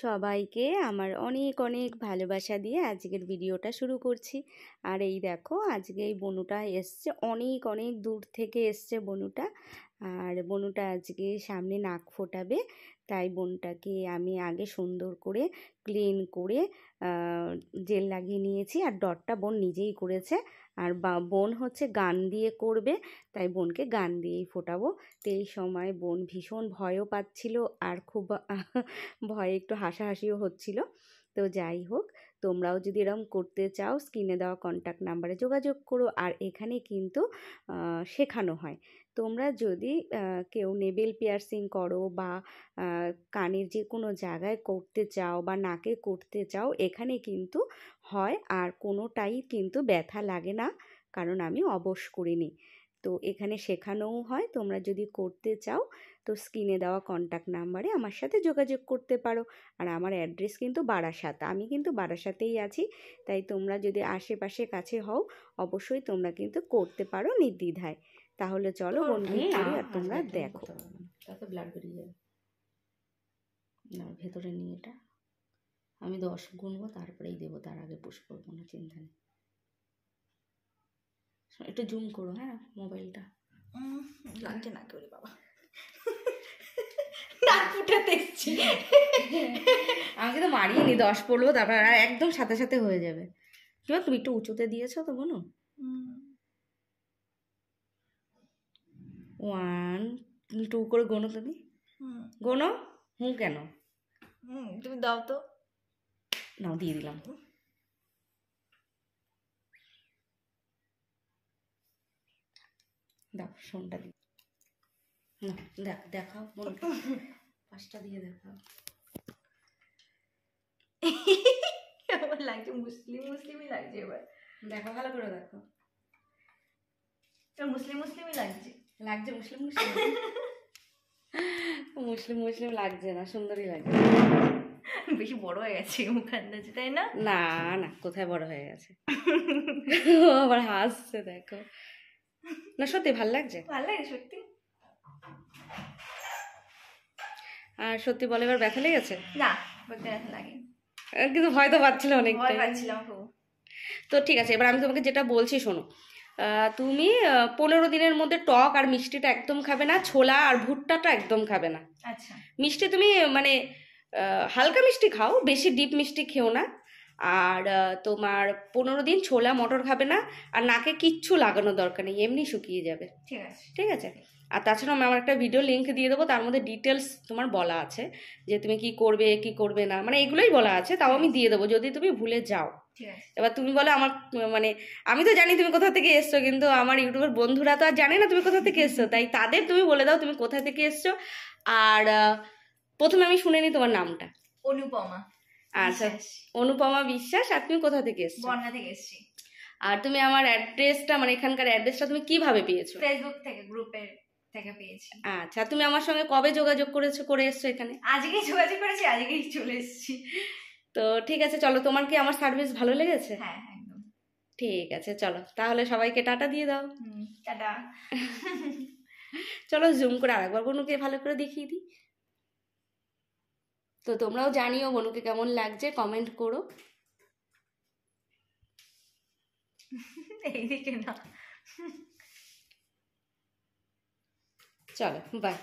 সবাইকে আমার অনেক অনেক ভালোবাসা দিয়ে আজকের ভিডিওটা শুরু করছি। আর এই দেখো আজকে এই বনুটা এসছে, অনেক অনেক দূর থেকে এসছে বনুটা। আর বনুটা আজকে সামনে নাক ফোটাবে, তাই বোনটাকে আমি আগে সুন্দর করে ক্লিন করে জেল লাগিয়ে নিয়েছি। আর ডটটা বোন নিজেই করেছে। আর বোন হচ্ছে গান দিয়ে করবে, তাই বোনকে গান দিয়েই ফোটাবো। তো এই সময় বোন ভীষণ ভয়ও পাচ্ছিল আর খুব ভয়ে একটু হাসাহাসিও হচ্ছিল। তো যাই হোক, তোমরাও যদি এরকম করতে চাও স্ক্রিনে দেওয়া কন্ট্যাক্ট নাম্বারে যোগাযোগ করো। আর এখানে কিন্তু শেখানো হয়। তোমরা যদি কেউ নেবেল পিয়ার্সিং করো বা কানের যে কোনো জায়গায় করতে চাও বা নাকে করতে চাও, এখানে কিন্তু হয়। আর কোনোটাই কিন্তু ব্যথা লাগে না, কারণ আমি অবশ করিনি। তো এখানে শেখানোও হয়। তোমরা যদি করতে চাও তো স্ক্রিনে দেওয়া কন্ট্যাক্ট নাম্বারে আমার সাথে যোগাযোগ করতে পারো। আর আমার অ্যাড্রেস কিন্তু বারাসাত, আমি কিন্তু বারাসাতেই আছি। তাই তোমরা যদি আশেপাশে কাছে হও অবশ্যই তোমরা কিন্তু করতে পারো নির্দ্বিধায়। তাহলে চলো বন্ধু করি আর তোমরা দেখো। তাতে ব্লাড বেরিয়ে যাবে না, ভেতরে নিয়ে এটা আমি 10 গুনবো, তারপরেই দেবো, তার আগে পুশ করবো না, চিন্তা নেই। একটু জুম করো হ্যাঁ মোবাইলটা। লাগছে না করে বাবা, নাক ফুটাতে এসছি। আমাকে তো মারিয়ে নি, 10 পড়বো তারপর আর একদম সাথে সাথে হয়ে যাবে। কিবা তুমি একটু উঁচুতে দিয়েছো তো বোনো। 1 2 করে গোনো, তুমি গোনো। কেন তুমি দাও তো। নাও দিয়ে দিলাম। দাও ফোনটা দি না, দেখাও বোনকে, 5টা দিয়ে দেখাও। এবার লাগছে মুসলিমই লাগছে। এবার দেখো ভালো করে দেখো, মুসলিমই লাগছে। মুসলিম লাগছে না, সুন্দরই লাগছে। বেশি বড় হয়ে গেছে মুখ আন্দাজে, তাই না? না না, কোথায় বড় হয়ে গেছে। আবার হাসছে দেখো। না সত্যি ভাল লাগছে, সত্যি। আর সত্যি বলে এবার ব্যথা লেগেছে? না ব্যথা লাগে, কিন্তু ভয় তো পাচ্ছিল অনেক। ভয় পাচ্ছিলাম খুব। তো ঠিক আছে, এবার আমি তোমাকে যেটা বলছি শোনো। তুমি 15 দিনের মধ্যে টক আর মিষ্টিটা একদম খাবে না, ছোলা আর ভুট্টাটা একদম খাবে না। আচ্ছা। মিষ্টি তুমি মানে হালকা মিষ্টি খাও, বেশি ডিপ মিষ্টি খেও না। আর তোমার 15 দিন ছোলা মটর খাবে না। আর নাকে কিচ্ছু লাগানোর দরকার নেই, এমনি শুকিয়ে যাবে। ঠিক আছে। আর তাছাড়া আমি আমার একটা ভিডিও লিঙ্ক দিয়ে দেবো, তার মধ্যে ডিটেলস তোমার বলা আছে যে তুমি কি করবে না, মানে এগুলোই বলা আছে। তাও আমি দিয়ে দেবো যদি তুমি ভুলে যাও। এবার তুমি বলো আমার মানে আমি তো জানি তুমি কোথা থেকে এসছো, কিন্তু আমার ইউটিউবের বন্ধুরা তো আর জানে না তুমি কোথা থেকে এসছো, তাই তাদের তুমি বলে দাও তুমি কোথা থেকে এসছো। আর প্রথমে আমি শুনে নিই তোমার নামটা। অনুপমা। আচ্ছা, অনুপমা বিশ্বাস। আর তুমি কোথা থেকে এসছো? বনগাঁ থেকে এসেছি। আর তুমি আমার অ্যাড্রেসটা মানে এখানকার অ্যাড্রেসটা তুমি কিভাবে পেয়েছো? ফেসবুক থেকে, গ্রুপের থেকে পেয়েছি। আচ্ছা, তুমি আমার সঙ্গে কবে যোগাযোগ করে এসছো এখানে? আজকেই যোগাযোগ করেছি, আজকেই চলে এসেছি। তো ঠিক আছে চলো, তোমার কি আমার সার্ভিস ভালো লেগেছে? হ্যাঁ একদম। ঠিক আছে চলো তাহলে সবাইকে টাটা দিয়ে দাও। টাটা। চলো জুম করে আরেকবার বনুকে ভালো করে দেখিয়ে দিই। তো তোমরাও জানিও বনুকে কেমন লাগছে, কমেন্ট করো। এইদিকে না। চলো বাই।